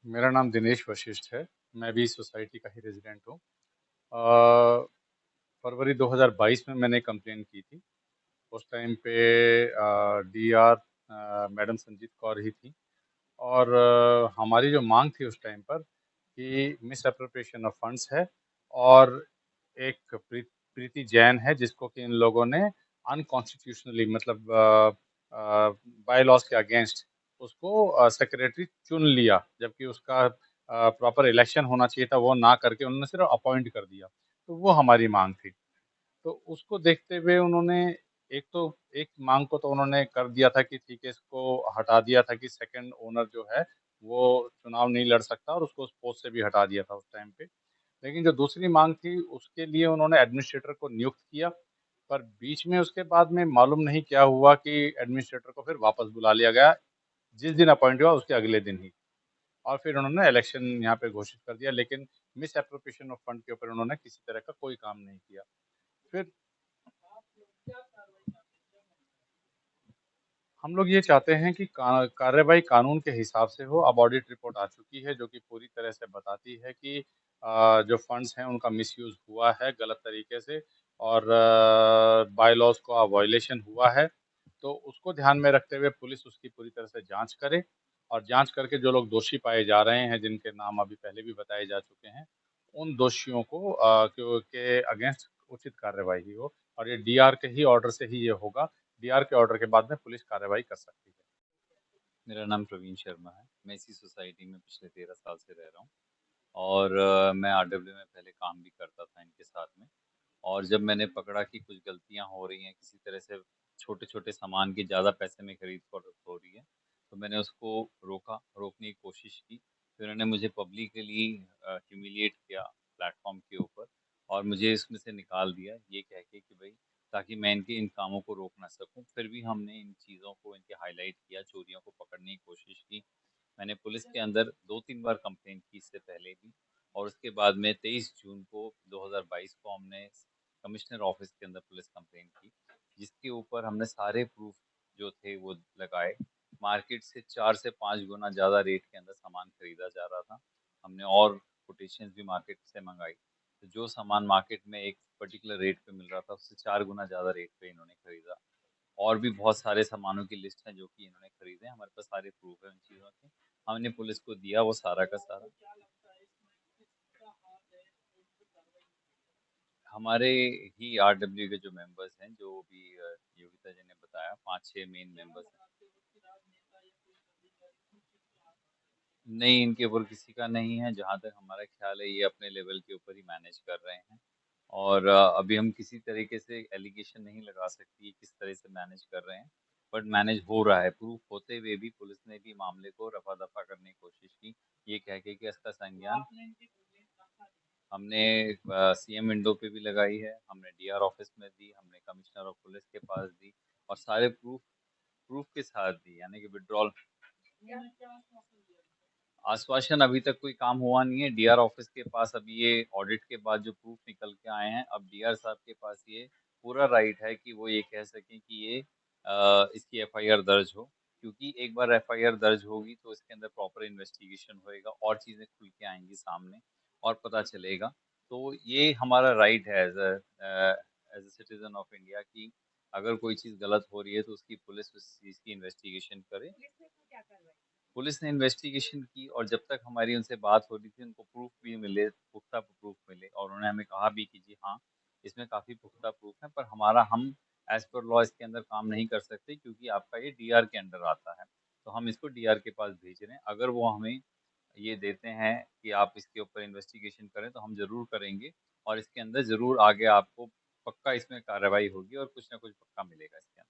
मेरा नाम दिनेश वशिष्ठ है। मैं भी इस सोसाइटी का ही रेजिडेंट हूँ। अ, फरवरी 2022 में मैंने कंप्लेन की थी। उस टाइम पे डीआर मैडम संजीत कौर ही थी और हमारी जो मांग थी उस टाइम पर कि मिस अप्रोप्रिएशन ऑफ फंड्स है और एक प्रीति जैन है जिसको कि इन लोगों ने अनकॉन्स्टिट्यूशनली मतलब बाय लॉज के अगेंस्ट उसको सेक्रेटरी चुन लिया, जबकि उसका प्रॉपर इलेक्शन होना चाहिए था, वो ना करके उन्होंने सिर्फ अपॉइंट कर दिया। तो वो हमारी मांग थी। तो उसको देखते हुए उन्होंने एक मांग को तो उन्होंने कर दिया था कि ठीक है, इसको हटा दिया था कि सेकंड ओनर जो है वो चुनाव नहीं लड़ सकता और उसको उस पोस्ट से भी हटा दिया था उस टाइम पे। लेकिन जो दूसरी मांग थी उसके लिए उन्होंने एडमिनिस्ट्रेटर को नियुक्त किया, पर बीच में उसके बाद में मालूम नहीं क्या हुआ कि एडमिनिस्ट्रेटर को फिर वापस बुला लिया गया, जिस दिन अपॉइंट हुआ उसके अगले दिन ही। और फिर उन्होंने इलेक्शन यहाँ पे घोषित कर दिया, लेकिन मिस एप्रोप्रिएशन ऑफ फंड के ऊपर उन्होंने किसी तरह का कोई काम नहीं किया। फिर हम लोग ये चाहते हैं कि कार्रवाई कानून के हिसाब से हो। अब ऑडिट रिपोर्ट आ चुकी है जो कि पूरी तरह से बताती है कि जो फंड्स हैं उनका मिसयूज हुआ है गलत तरीके से और बाय लॉज का वायलेशन हुआ है। तो उसको ध्यान में रखते हुए पुलिस उसकी पूरी तरह से जांच करे और जांच करके जो लोग दोषी पाए जा रहे हैं, जिनके नाम अभी पहले भी बताए जा चुके हैं, उन दोषियों को के अगेंस्ट उचित कार्रवाई हो। और ये डीआर के ही ऑर्डर से ही ये होगा। डीआर के ऑर्डर के बाद में पुलिस कार्रवाई कर सकती है। मेरा नाम प्रवीण शर्मा है। मैं इसी सोसाइटी में पिछले 13 साल से रह रहा हूँ और मैं आरडब्ल्यू में पहले काम भी करता था इनके साथ में। और जब मैंने पकड़ा कि कुछ गलतियाँ हो रही हैं, किसी तरह से छोटे छोटे सामान की ज़्यादा पैसे में खरीद फरोख्त हो रही है, तो मैंने उसको रोकने की कोशिश की। फिर उन्होंने मुझे पब्लिकली ह्यूमिलिएट किया प्लेटफॉर्म के ऊपर और मुझे इसमें से निकाल दिया, ये कह के कि भाई ताकि मैं इनके इन कामों को रोक ना सकूं। फिर भी हमने इन चीज़ों को इनके हाईलाइट किया, चोरियों को पकड़ने की कोशिश की। मैंने पुलिस के अंदर 2-3 बार कंप्लेंट की इससे पहले भी। और उसके बाद में 23 जून को 2022 को हमने कमिश्नर ऑफिस के अंदर पुलिस कंप्लेंट की, जिसके ऊपर हमने सारे प्रूफ जो थे वो लगाए। मार्केट से 4 से 5 गुना ज़्यादा रेट के अंदर सामान खरीदा जा रहा था। हमने और कोटेशंस भी मार्केट से मंगाई, तो जो सामान मार्केट में एक पर्टिकुलर रेट पे मिल रहा था उससे 4 गुना ज़्यादा रेट पे इन्होंने खरीदा। और भी बहुत सारे सामानों की लिस्ट है जो कि इन्होंने खरीदे, हमारे पास सारे प्रूफ है उन चीज़ों के। हमने पुलिस को दिया वो सारा का सारा। हमारे ही आरडब्ल्यू के जो मेंबर्स हैं, जो भी योगिता जी ने बताया, 5-6 मेन मेंबर्स हैं। नहीं, इनके ऊपर किसी का नहीं है। जहाँ तक हमारा ख्याल है ये अपने लेवल के ऊपर ही मैनेज कर रहे हैं। और अभी हम किसी तरीके से एलिगेशन नहीं लगा सकती किस तरह से मैनेज कर रहे हैं, बट मैनेज हो रहा है। प्रूफ होते हुए भी पुलिस ने भी मामले को रफा दफा करने की कोशिश की, ये कह के कि इसका संज्ञान हमने सीएम विंडो पे भी लगाई है, हमने डीआर ऑफिस में दी, हमने कमिश्नर ऑफ पुलिस के पास दी और सारे प्रूफ प्रूफ के साथ दी, यानी कि विड्रॉल। आश्वासन अभी तक कोई काम हुआ नहीं है। डीआर ऑफिस के पास अभी ये ऑडिट के बाद जो प्रूफ निकल के आए हैं, अब डीआर साहब के पास ये पूरा राइट है कि वो ये कह सकें कि ये इसकी एफआईआर दर्ज हो, क्योंकि एक बार एफआईआर दर्ज होगी तो इसके अंदर प्रॉपर इन्वेस्टिगेशन होएगा और चीज़ें खुल के आएंगी सामने और पता चलेगा। तो ये हमारा राइट है as a citizen of India कि अगर कोई चीज़ गलत हो रही है तो उसकी पुलिस उस चीज़ की इन्वेस्टिगेशन करे। पुलिस ने इन्वेस्टिगेशन की और जब तक हमारी उनसे बात हो रही थी, उनको प्रूफ भी मिले, पुख्ता प्रूफ मिले, और उन्होंने हमें कहा भी कि जी हाँ, इसमें काफ़ी पुख्ता प्रूफ है, पर हमारा हम एज पर लॉ इसके अंदर काम नहीं कर सकते क्योंकि आपका ये डीआर के अंडर आता है। तो हम इसको डीआर के पास भेज रहे हैं। अगर वो हमें ये देते हैं कि आप इसके ऊपर इन्वेस्टिगेशन करें तो हम ज़रूर करेंगे और इसके अंदर ज़रूर आगे आपको पक्का इसमें कार्रवाई होगी और कुछ ना कुछ पक्का मिलेगा इसके अंदर।